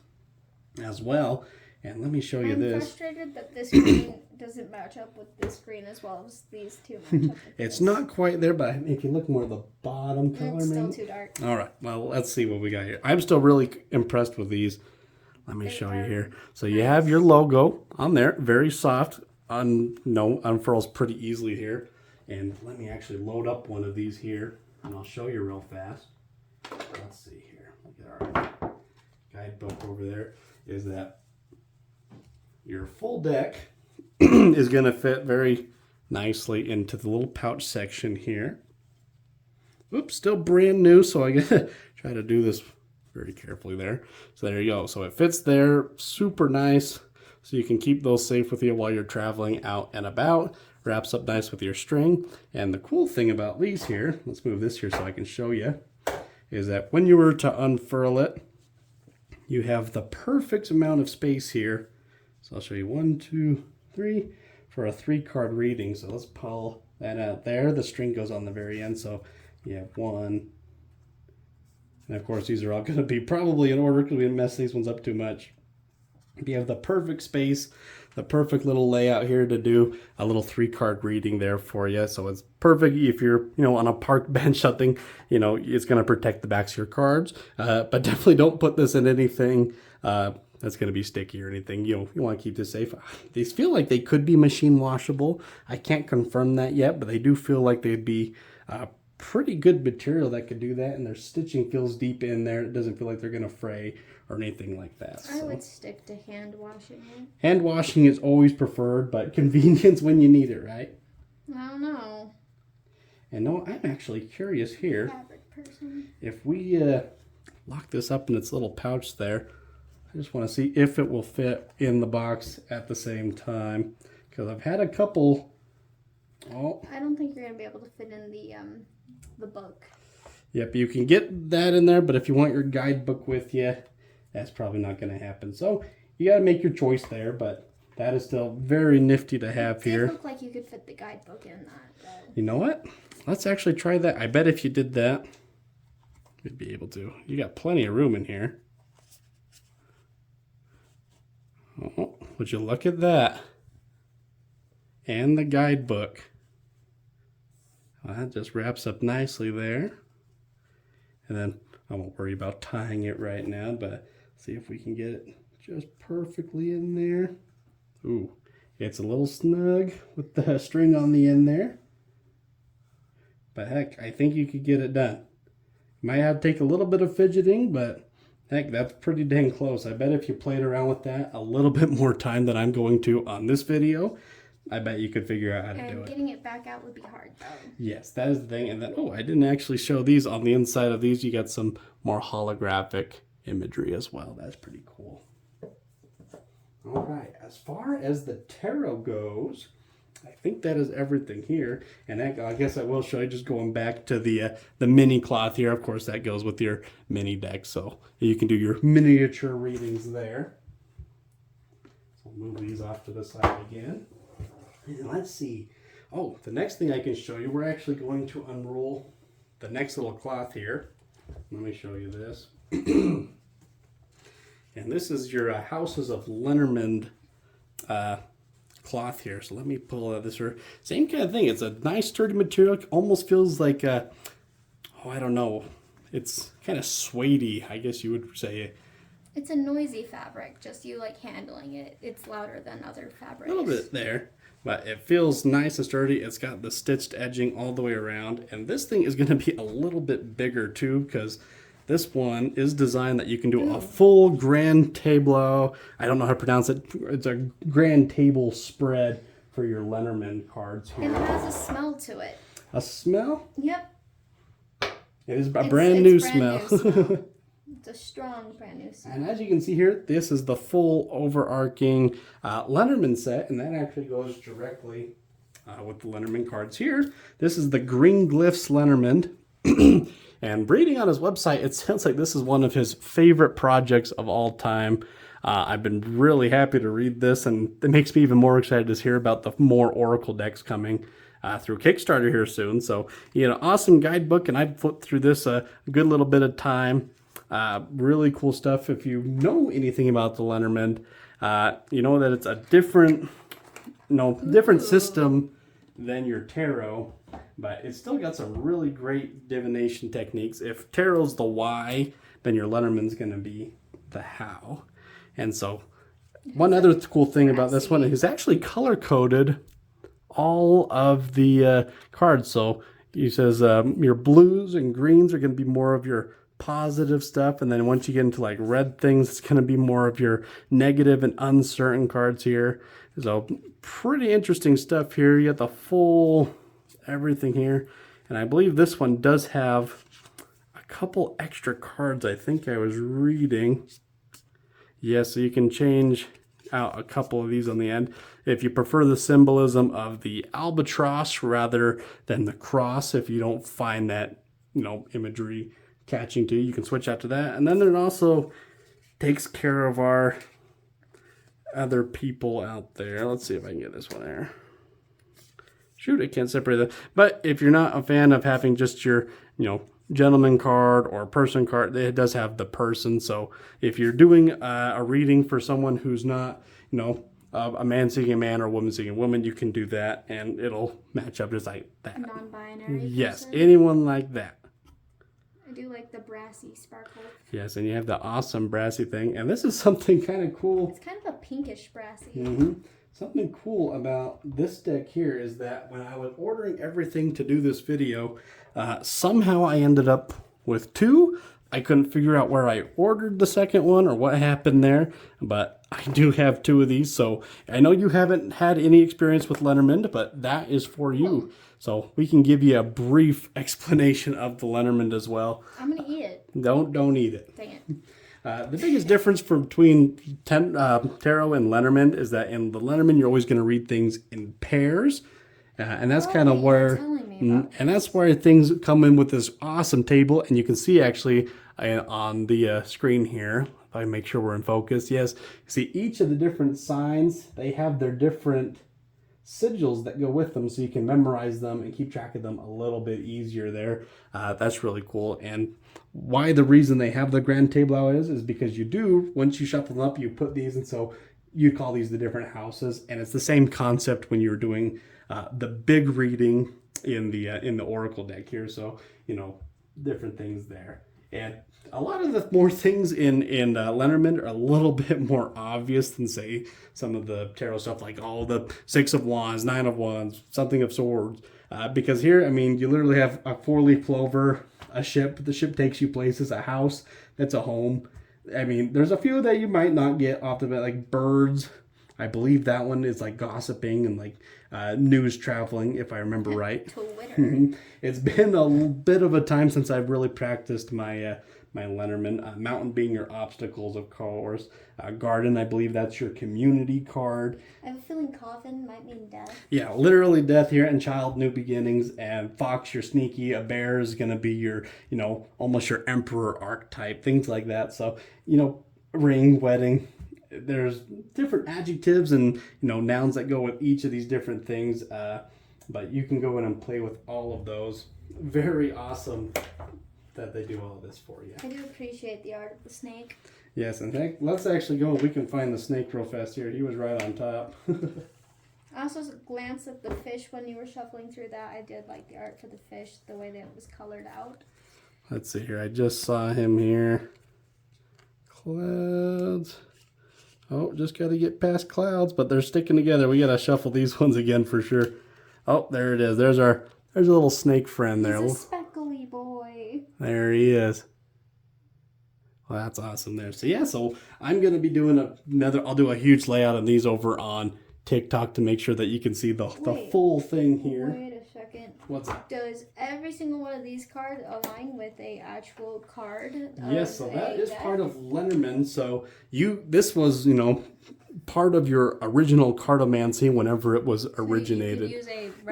as well. And let me show you this. I'm frustrated that this green doesn't match up with this green as well as these two match up with It's this. not quite there, but if you look more at the bottom color, it's still too dark. All right, well, let's see what we got here. I'm still really impressed with these. Let me show you here. So you have your logo on there, very soft, unfurls pretty easily here. And let me actually load up one of these here, and I'll show you real fast. Let's see here. Look at our guidebook over there. Is that your full deck is going to fit very nicely into the little pouch section here. Oops, still brand new, so I gotta try to do this very carefully there. So there you go. So it fits there, super nice. So you can keep those safe with you while you're traveling out and about. Wraps up nice with your string. And the cool thing about these here, let's move this here so I can show you, is that when you were to unfurl it, you have the perfect amount of space here. So I'll show you 1, 2, 3 for a 3-card reading. So let's pull that out there. The string goes on the very end. So you have 1. And of course, these are all going to be probably in order because we didn't mess these ones up too much. You have the perfect space, the perfect little layout here to do a little 3-card reading there for you. So it's perfect if you're, on a park bench, something, it's going to protect the backs of your cards. But definitely don't put this in anything that's going to be sticky or anything. You want to keep this safe. These feel like they could be machine washable. I can't confirm that yet, but they do feel like they'd be pretty good material that could do that. And their stitching feels deep in there. It doesn't feel like they're going to fray or anything like that. I would stick to hand washing it. Hand washing is always preferred, but convenience when you need it, right? I don't know. And no, I'm actually curious here. Fabric person. If we lock this up in its little pouch there, I just want to see if it will fit in the box at the same time. Because I've had a couple. Oh. I don't think you're going to be able to fit in the book. Yep, you can get that in there, but if you want your guidebook with you, that's probably not going to happen. So you got to make your choice there, but that is still very nifty to have here. It looked like you could fit the guidebook in that, though. You know what? let's actually try that. I bet if you did that, you'd be able to. You got plenty of room in here. Oh, would you look at that? And the guidebook. Well, that just wraps up nicely there. And then I won't worry about tying it right now, but see if we can get it just perfectly in there. Ooh, it's a little snug with the string on the end there. But heck, I think you could get it done. Might have to take a little bit of fidgeting, but heck, that's pretty dang close. I bet if you played around with that a little bit more time than I'm going to on this video, I bet you could figure out how to do it. Getting it back out would be hard, though. Yes, that is the thing. And then, oh, I didn't actually show these. On the inside of these, you got some more holographic imagery as well. That's pretty cool. All right, as far as the tarot goes, I think that is everything here. And I guess I will show you, just going back to the mini cloth here. Of course, that goes with your mini deck, so you can do your miniature readings there. So I'll move these off to the side again. And let's see. Oh, the next thing I can show you, we're actually going to unroll the next little cloth here. Let me show you this. And this is your Houses of Lenormand cloth here. So let me pull out this. Same kind of thing. It's a nice sturdy material. It almost feels like, oh, I don't know. It's kind of suede-y, I guess you would say. It's a noisy fabric, just you like handling it. It's louder than other fabrics. A little bit there. But it feels nice and sturdy. It's got the stitched edging all the way around. And this thing is going to be a little bit bigger too, because this one is designed that you can do a full grand tableau. I don't know how to pronounce it. It's a grand table spread for your Lenormand cards here. And it has a smell to it. A smell? Yep. It is a brand new smell. It's a strong brand new smell. And as you can see here, this is the full overarching Lenormand set, and that actually goes directly with the Lenormand cards here. This is the Green Glyphs Lenormand. And reading on his website, it sounds like this is one of his favorite projects of all time. I've been really happy to read this, and it makes me even more excited to hear about the more Oracle decks coming through Kickstarter here soon. So, awesome guidebook, and I've flipped through this a good little bit of time. Really cool stuff. If you know anything about the Lenormand, you know that it's a different system than your tarot, but it's still got some really great divination techniques. If tarot's the why, then your Lenormand's going to be the how. And so one other cool thing about this one is actually color-coded all of the cards. So he says your blues and greens are going to be more of your positive stuff, and then once you get into like red things, it's going to be more of your negative and uncertain cards here. So pretty interesting stuff here. You got the full everything here, and I believe this one does have a couple extra cards. I think I was reading. Yes, so you can change out a couple of these on the end if you prefer the symbolism of the albatross rather than the cross. If you don't find that imagery catching to you, can switch out to that. And then it also takes care of our other people out there. Let's see if I can get this one there. Shoot, I can't separate that. But if you're not a fan of having just your, gentleman card or person card, it does have the person. So if you're doing a reading for someone who's not, a man seeing a man or a woman seeing a woman, you can do that, and it'll match up just like that. A non-binary Yes, person. anyone like that. I do like the brassy sparkle. Yes, and you have the awesome brassy thing. And this is something kind of cool. It's kind of a pinkish brassy. Mm-hmm. Something cool about this deck here is that when I was ordering everything to do this video, somehow I ended up with two. I couldn't figure out where I ordered the second one or what happened there, but I do have two of these. So I know you haven't had any experience with Lenormand, but that is for you. So we can give you a brief explanation of the Lenormand as well. I'm going to eat it. Don't eat it. Dang it. The biggest difference between tarot and Lenormand is that in the Lenormand, you're always going to read things in pairs. And that's kind of where, and that's where things come in with this awesome table. And you can see actually on the screen here, if I make sure we're in focus, yes, you see each of the different signs, they have their different sigils that go with them so you can memorize them and keep track of them a little bit easier there. That's really cool. And why the reason they have the grand table is because you do, once you shuffle them up, you put these, and so you call these the different houses. And it's the same concept when you're doing the big reading in the oracle deck here. So, different things there. And a lot of the more things in Lenormand are a little bit more obvious than, say, some of the tarot stuff, like all the 6 of Wands, 9 of Wands, something of Swords. Because here, I mean, you literally have a 4-leaf clover, a ship. The ship takes you places, a house, that's a home. I mean, there's a few that you might not get off the bat, like birds. I believe that one is like gossiping and like news traveling, if I remember right. Twitter. It's been a bit of a time since I've really practiced my my Lenormand. Mountain being your obstacles, of course. Garden, I believe that's your community card. I have a feeling coffin might mean death. Yeah, literally death here. And child, new beginnings. And fox, you're sneaky. A bear is going to be your, almost your emperor archetype, things like that. So, ring, wedding. There's different adjectives and nouns that go with each of these different things, but you can go in and play with all of those. Very awesome that they do all of this for you. I do appreciate the art of the snake. Yes, in fact, let's actually go. We can find the snake real fast here. He was right on top. I also glanced at the fish when you were shuffling through that. I did like the art for the fish, the way that it was colored out. Let's see here. I just saw him here. Clouds. Oh, just got to get past clouds, but they're sticking together. We got to shuffle these ones again for sure. Oh, there it is. There's a little snake friend there. He's a speckly boy. There he is. Well, that's awesome there. So I'm going to be doing I'll do a huge layout of these over on TikTok to make sure that you can see the full thing here. Wait a second. What's that? Does every single one of these cards align with a actual card? Yes, so that is part of Lenormand. So this was, part of your original cartomancy whenever it was originated.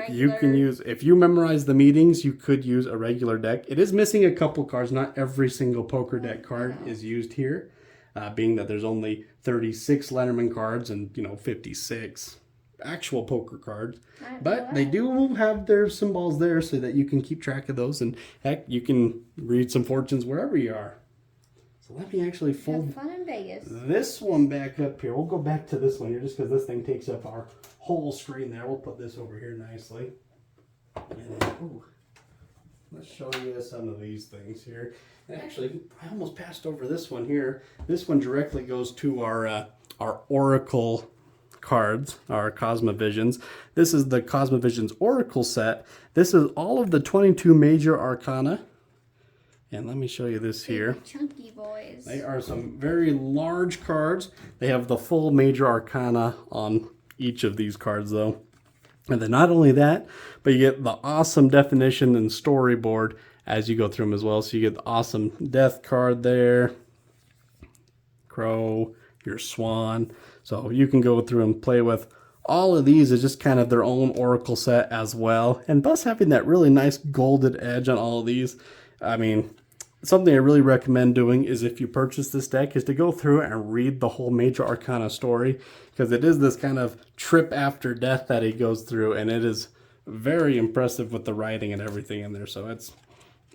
You can use a regular... if you memorize the meetings, you could use a regular deck. It is missing a couple cards. Not every single poker deck card is used here, being that there's only 36 Lenormand cards and, 56 actual poker cards. But they do have their symbols there so that you can keep track of those. And heck, you can read some fortunes wherever you are. So let me actually fold Have fun in Vegas. this one back up here. We'll go back to this one here just because this thing takes up our whole screen there. We'll put this over here nicely. And then, let's show you some of these things here. And actually, I almost passed over this one here. This one directly goes to our Oracle cards, our Cosmovisions. This is the Cosmovisions Oracle set. This is all of the 22 major arcana. And let me show you this here. Chunky boys. They are some very large cards. They have the full major arcana on each of these cards though. And then not only that, but you get the awesome definition and storyboard as you go through them as well. So you get the awesome death card there. Crow, your swan. So you can go through and play with all of these is just kind of their own oracle set as well. And thus having that really nice golden edge on all of these. I mean, something I really recommend doing is if you purchase this deck is to go through and read the whole major arcana story, because it is this kind of trip after death that he goes through, and it is very impressive with the writing and everything in there. So it's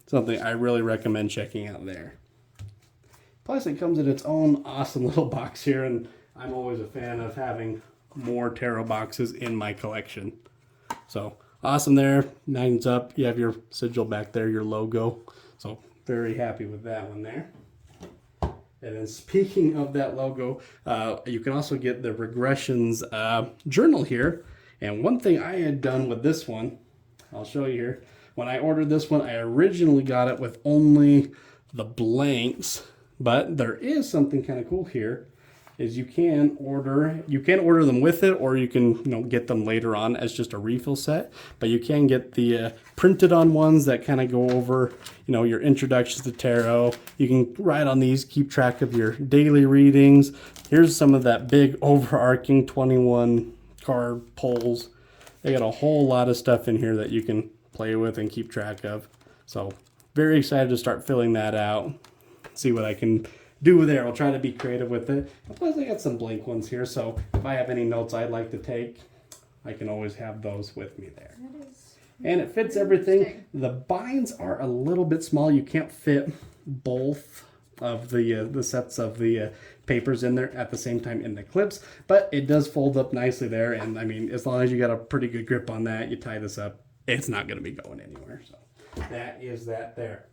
something I really recommend checking out there. Plus it comes in its own awesome little box here, and I'm always a fan of having more tarot boxes in my collection. So awesome there, 9's up. You have your sigil back there, your logo. So very happy with that one there. And then speaking of that logo, you can also get the Regressions journal here. And one thing I had done with this one, I'll show you here. When I ordered this one, I originally got it with only the blanks. But there is something kind of cool here. Is you can order them with it, or you can get them later on as just a refill set. But you can get the printed on ones that kind of go over your introductions to tarot. You can write on these, keep track of your daily readings. Here's some of that big overarching 21 card pulls. They got a whole lot of stuff in here that you can play with and keep track of. So very excited to start filling that out. See what I can do there. I'll try to be creative with it. Plus I got some blank ones here, so if I have any notes I'd like to take, I can always have those with me there. That is And it fits very everything. interesting. The binds are a little bit small. You can't fit both of the sets of the papers in there at the same time in the clips, but it does fold up nicely there. And I mean, as long as you got a pretty good grip on that, you tie this up, it's not going to be going anywhere. So that is that there.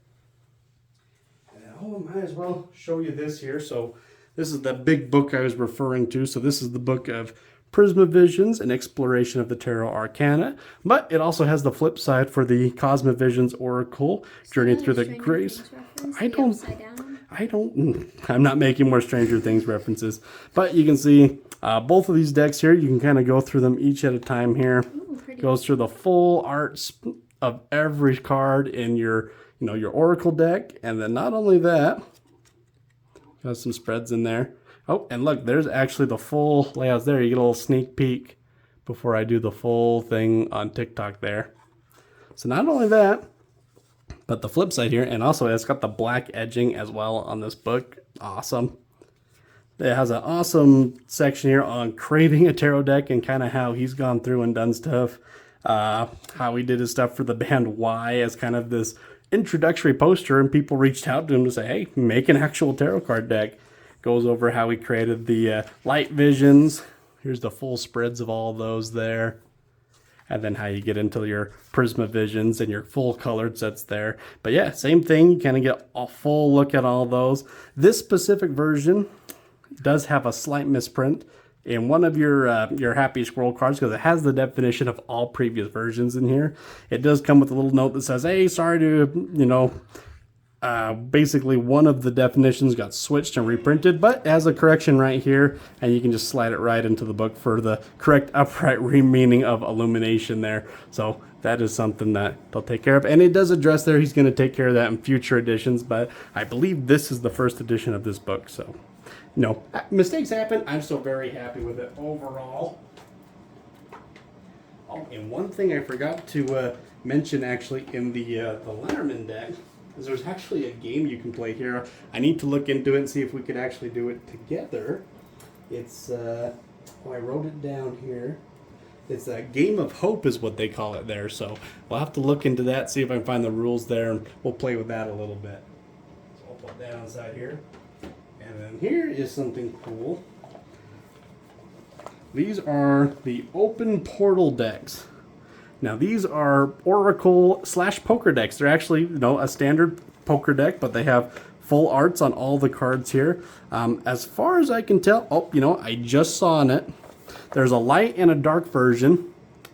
And then, oh, I might as well show you this here. So this is the big book I was referring to. So this is the book of Prismavisions, an exploration of the Tarot Arcana, but it also has the flip side for the Cosmovisions Oracle, Journey Through the Grace. I'm not making more Stranger Things references, but you can see both of these decks here. You can kind of go through them each at a time here. Ooh, pretty. Goes through the full art of every card in your, your Oracle deck, and then not only that, got some spreads in there. Oh, and look, there's actually the full layouts there. You get a little sneak peek before I do the full thing on TikTok there. So not only that, but the flip side here, and also it's got the black edging as well on this book. Awesome. It has an awesome section here on creating a tarot deck and kind of how he's gone through and done stuff. How he did his stuff for the band Y as kind of this introductory poster, and people reached out to him to say, hey, make an actual tarot card deck. Goes over how he created the light visions. Here's the full spreads of all those there. And then how you get into your Prismavisions and your full colored sets there. But yeah, same thing. You kind of get a full look at all those. This specific version does have a slight misprint in one of your Happy Squirrel cards because it has the definition of all previous versions in here. It does come with a little note that says, hey, sorry to, basically one of the definitions got switched and reprinted, but it has a correction right here, and you can just slide it right into the book for the correct upright re-meaning of illumination there. So that is something that they'll take care of, and it does address there. He's going to take care of that in future editions, but I believe this is the first edition of this book. So, mistakes happen. I'm still very happy with it overall. Oh, and one thing I forgot to mention actually in the Letterman deck, there's actually a game you can play here. I need to look into it and see if we could actually do it together. It's, I wrote it down here. It's a Game of Hope is what they call it there. So we'll have to look into that, see if I can find the rules there, and we'll play with that a little bit. So I'll put that on the side here. And then here is something cool. These are the open portal decks. Now these are Oracle / poker decks. They're actually, a standard poker deck, but they have full arts on all the cards here. As far as I can tell, I just saw in it, there's a light and a dark version.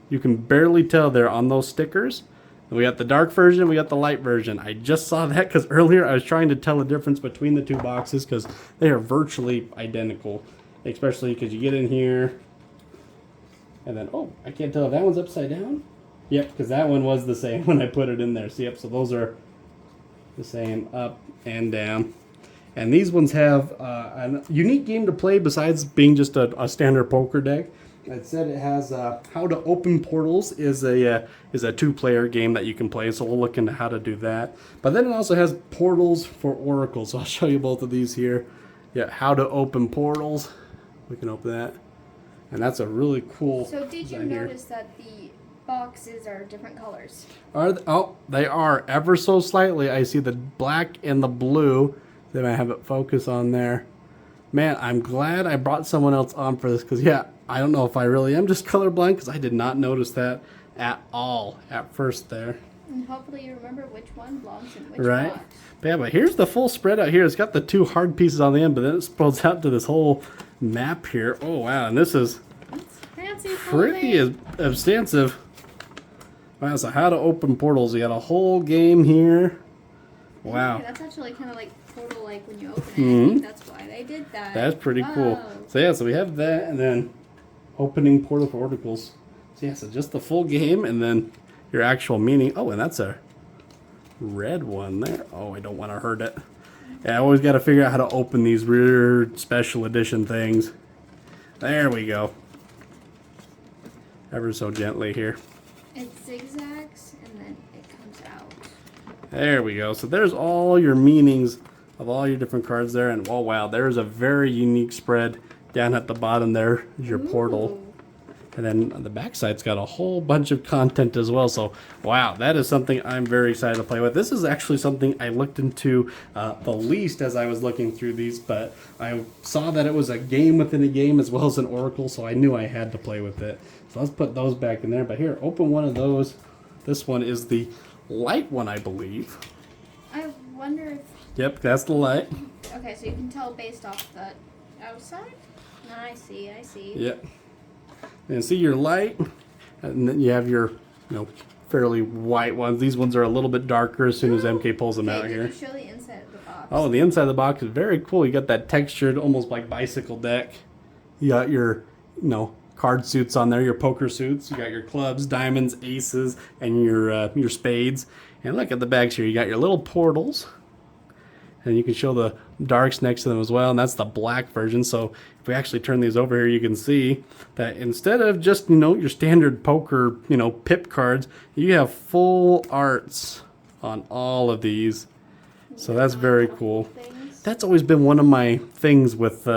You can barely tell there on those stickers. We got the dark version, we got the light version. I just saw that because earlier I was trying to tell the difference between the two boxes because they are virtually identical, especially because you get in here and then, I can't tell if that one's upside down. Yep, because that one was the same when I put it in there. So, so those are the same up and down. And these ones have a unique game to play besides being just a standard poker deck. It said it has How to Open Portals is a 2-player game that you can play. So we'll look into how to do that. But then it also has Portals for Oracles. So I'll show you both of these here. Yeah, How to Open Portals. We can open that. And that's a really cool. So did you notice that the boxes are different colors? They are ever so slightly. I see the black and the blue. Then I have it focus on there. Man, I'm glad I brought someone else on for this because, I don't know if I really am just colorblind because I did not notice that at all at first there. And hopefully you remember which one belongs in which right? box. But here's the full spread out here. It's got the 2 hard pieces on the end, but then it spreads out to this whole map here. Oh, wow. And this is pretty extensive. Wow, so How to Open Portals. You got a whole game here. Wow. Okay, that's actually kind of like Portal, like when you open it. I think that's why they did that. That's pretty cool. So we have that, and then opening Portal for Oracles. So just the full game, and then your actual meaning. Oh, and that's a red one there. Oh, I don't want to hurt it. Yeah, I always got to figure out how to open these weird special edition things. There we go. Ever so gently here. It zigzags, and then it comes out. There we go. So there's all your meanings of all your different cards there. And, oh, wow, there's a very unique spread down at the bottom there is your portal. And then on the back side's got a whole bunch of content as well. So, wow, that is something I'm very excited to play with. This is actually something I looked into the least as I was looking through these, but I saw that it was a game within a game as well as an oracle, so I knew I had to play with it. So let's put those back in there. But here, open one of those. This one is the light one, I believe. I wonder if... Yep, that's the light. Okay, so you can tell based off the outside? No, I see. Yep. And see your light, and then you have your, fairly white ones. These ones are a little bit darker as soon as MK pulls them out here. Did you show the inside of the box? Oh, the inside of the box is very cool. You got that textured, almost like bicycle deck. You got your, card suits on there, your poker suits. You got your clubs, diamonds, aces, and your spades. And look at the backs here. You got your little portals. And you can show the darks next to them as well, and that's the black version. So if we actually turn these over here, you can see that instead of just, your standard poker, pip cards, you have full arts on all of these. So that's very cool. That's always been one of my things with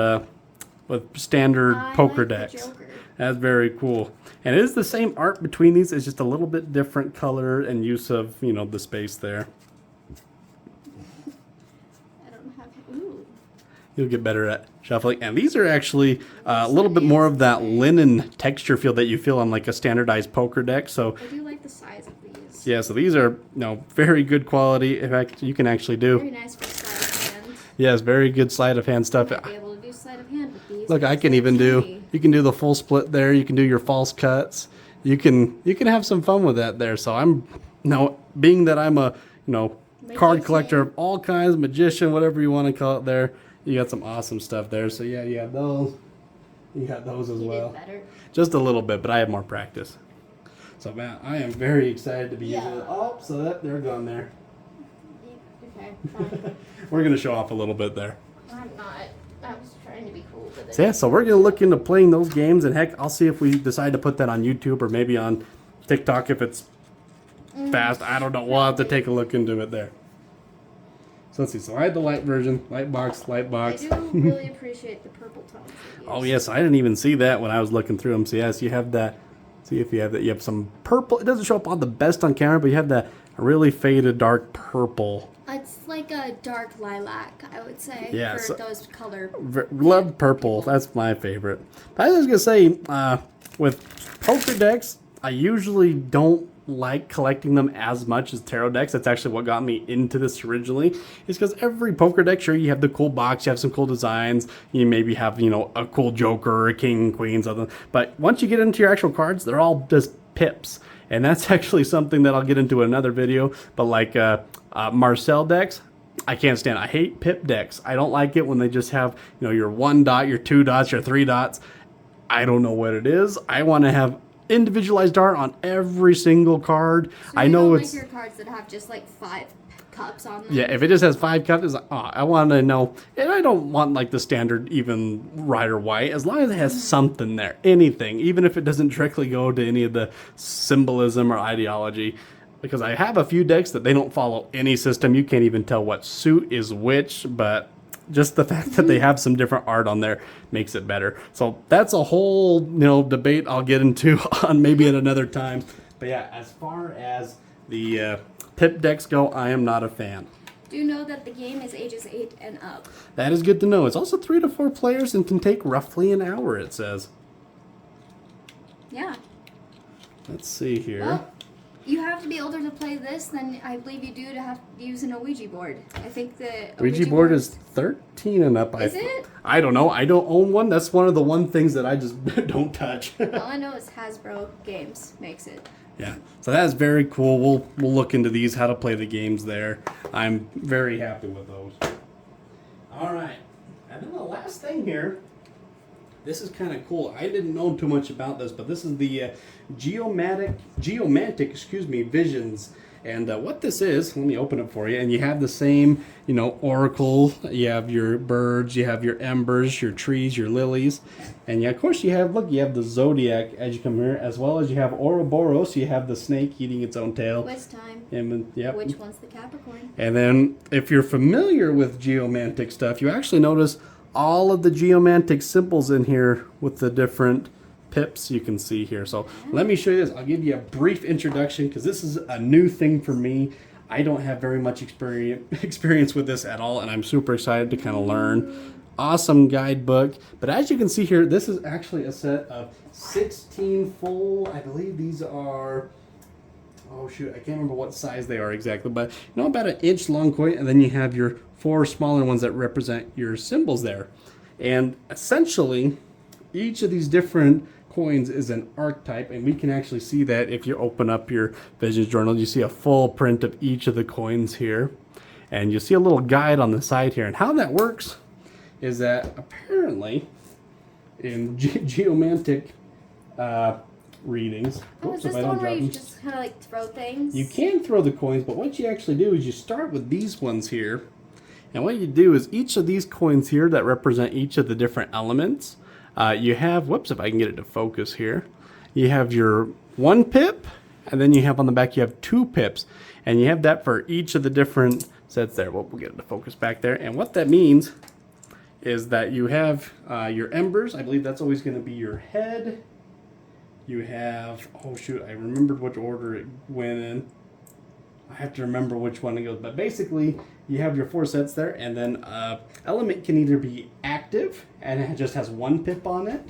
standard poker decks. That's very cool. And it is the same art between these. It's just a little bit different color and use of, the space there. You'll get better at shuffling. And these are actually a little bit more of that linen texture feel that you feel on like a standardized poker deck. So I do like the size of these. Yeah, so these are very good quality. In fact, you can actually do. Very nice for sleight of hand. Yes, very good sleight of hand stuff. You might be able to do sleight of hand with these. Look, I can even do. You can do the full split there. You can do your false cuts. You can have some fun with that there. So I'm being that I'm a card collector of all kinds, magician, whatever you want to call it there. You got some awesome stuff there. So yeah, you have those. You got those as well. Did better. Just a little bit, but I have more practice. So man, I am very excited to be using it. Oh, so they're gone there. Okay, fine. We're gonna show off a little bit there. I'm not. I was trying to be cool with it. So yeah, so we're gonna look into playing those games, and heck, I'll see if we decide to put that on YouTube or maybe on TikTok if it's fast. I don't know. We'll have to take a look into it there. So let's see. So I had the light version, light box. I do really appreciate the purple tones. Oh yes, I didn't even see that when I was looking through them. So yes, you have that. See if you have that. You have some purple. It doesn't show up on the best on camera, but you have that really faded dark purple. It's like a dark lilac, I would say. Yeah, for those color. Love purple. That's my favorite. But I was gonna say, with poker decks, I usually don't like collecting them as much as tarot decks. That's actually what got me into this originally, is because every poker deck, sure, you have the cool box, you have some cool designs, you maybe have a cool joker or a king, queen, something, but once you get into your actual cards, they're all just pips. And that's actually something that I'll get into in another video. But like Marcel decks, I can't stand. I hate pip decks. I don't like it when they just have your 1 dot, your 2 dots, your 3 dots. I don't know what it is. I want to have individualized art on every single card. So I know don't it's like your cards that have just like 5 cups on them. Yeah, if it just has 5 cups, it's like, I want to know. And I don't want like the standard even red or white, as long as it has something there, anything, even if it doesn't directly go to any of the symbolism or ideology. Because I have a few decks that they don't follow any system. You can't even tell what suit is which, but just the fact that they have some different art on there makes it better. So that's a whole debate I'll get into on maybe at another time. But yeah, as far as the pip decks go, I am not a fan. Do know that the game is ages 8 and up. That is good to know. It's also 3 to 4 players and can take roughly an hour, it says. Yeah. Let's see here. Well, you have to be older to play this than I believe you do to have to use an Ouija board. I think the Ouija board is 13 and up. Is it? I don't know. I don't own one. That's one of the things that I just don't touch. All I know is Hasbro Games makes it. Yeah, so that's very cool. We'll look into these, how to play the games there. I'm very happy with those. All right, and then the last thing here, this is kind of cool. I didn't know too much about this, but this is the geomantic, visions. And what this is, let me open it for you. And you have the same, oracle. You have your birds, you have your embers, your trees, your lilies. And of course you have the zodiac as you come here, as well as you have Ouroboros. You have the snake eating its own tail. Quiz time. And, yep. Which one's the Capricorn? And then if you're familiar with geomantic stuff, you actually notice all of the geomantic symbols in here with the different pips you can see here. So let me show you this. I'll give you a brief introduction because this is a new thing for me. I don't have very much experience with this at all, and I'm super excited to kind of learn. Awesome guidebook. But as you can see here, this is actually a set of 16 full, I believe these are, oh shoot, I can't remember what size they are exactly, but you know, about an inch long coin, and then you have your 4 smaller ones that represent your symbols there. And essentially, each of these different coins is an archetype, and we can actually see that if you open up your Visions Journal. You see a full print of each of the coins here, and you see a little guide on the side here. And how that works is that apparently in geomantic readings, is this the one where you just kind of like throw things? You can throw the coins, but what you actually do is you start with these ones here, and what you do is each of these coins here that represent each of the different elements, you have, whoops, if I can get it to focus here, you have your 1 pip, and then you have on the back you have 2 pips, and you have that for each of the different sets there. Well, we'll get it to focus back there, and what that means is that you have your embers. I believe that's always going to be your head. You have, oh shoot, I remembered which order it went in. I have to remember which one it goes, but basically you have your 4 sets there, and then element can either be active and it just has 1 pip on it,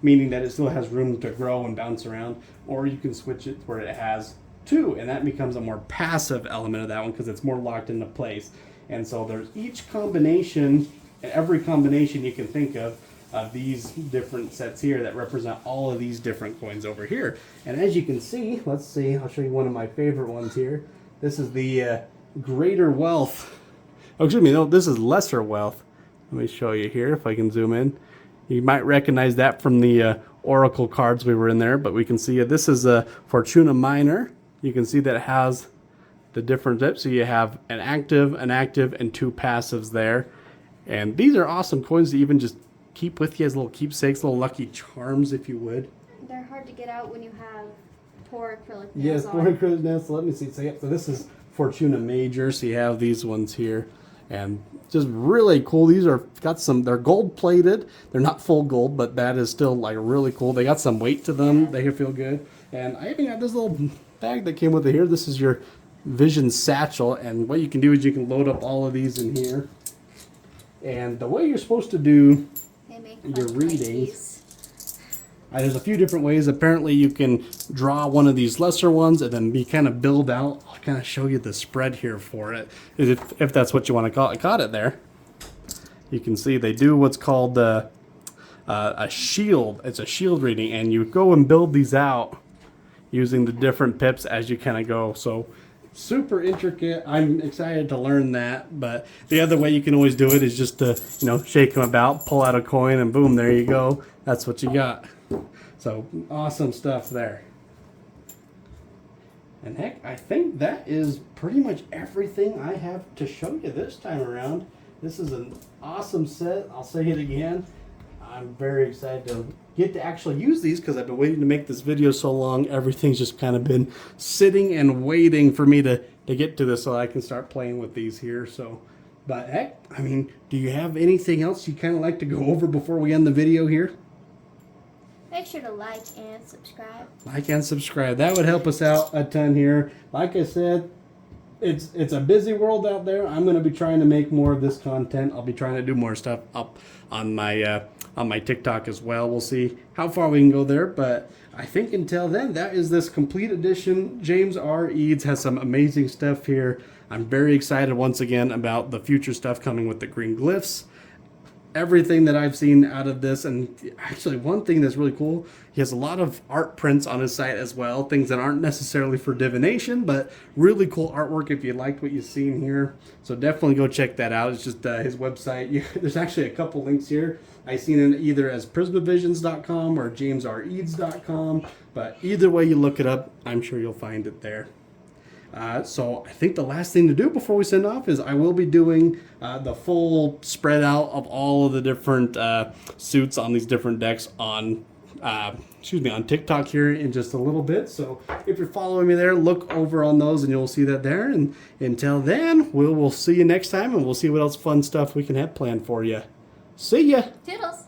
meaning that it still has room to grow and bounce around, or you can switch it where it has 2, and that becomes a more passive element of that one because it's more locked into place. And so there's each combination, every combination you can think of these different sets here that represent all of these different coins over here. And as you can see, let's see, I'll show you one of my favorite ones here. This is the greater wealth. Oh, excuse me, no, this is lesser wealth. Let me show you here if I can zoom in. You might recognize that from the oracle cards we were in there, but we can see this is a Fortuna Minor. You can see that it has the different dips. So you have an active, and 2 passives there. And these are awesome coins to even just keep with you as little keepsakes, little lucky charms, if you would. They're hard to get out when you have poor acrylic nails. Yes, poor acrylic nails. So let me see. So, yeah, so this is Fortuna Major. So you have these ones here, and just really cool. These are they're gold plated. They're not full gold, but that is still like really cool. They got some weight to them. Yeah. They can feel good. And I even got this little bag that came with it here. This is your Vision Satchel, and what you can do is you can load up all of these in here. And the way you're supposed to do your readings, there's a few different ways. Apparently you can draw one of these lesser ones and then kind of build out. I'll kind of show you the spread here for it, if that's what you want to call it. I got it there. You can see they do what's called a shield. It's a shield reading, and you go and build these out using the different pips as you kind of go. So super intricate. I'm excited to learn that, but the other way you can always do it is just to, you know, shake them about, pull out a coin, and boom, there you go. That's what you got. So awesome stuff there. And heck, I think that is pretty much everything I have to show you this time around. This is an awesome set. I'll say it again. I'm very excited to get to actually use these because I've been waiting to make this video so long. Everything's just kind of been sitting and waiting for me to get to this so I can start playing with these here. So, but heck, I mean, do you have anything else you kind of like to go over before we end the video here? Make sure to like and subscribe. Like and subscribe. That would help us out a ton here. Like I said, it's a busy world out there. I'm going to be trying to make more of this content. I'll be trying to do more stuff up on my TikTok as well. We'll see how far we can go there, but I think until then, that is this complete edition. James R. Eads has some amazing stuff here. I'm very excited once again about the future stuff coming with the green glyphs. Everything that I've seen out of this, and actually one thing that's really cool, he has a lot of art prints on his site as well, things that aren't necessarily for divination, but really cool artwork if you liked what you've seen here. So definitely go check that out. It's just his website. There's actually a couple links here. I've seen it either as prismavisions.com or jamesreads.com, but either way you look it up, I'm sure you'll find it there. So I think the last thing to do before we send off is I will be doing the full spread out of all of the different suits on these different decks on on TikTok here in just a little bit. So if you're following me there, look over on those and you'll see that there. And until then, we'll see you next time, and we'll see what else fun stuff we can have planned for you. See ya. Toodles.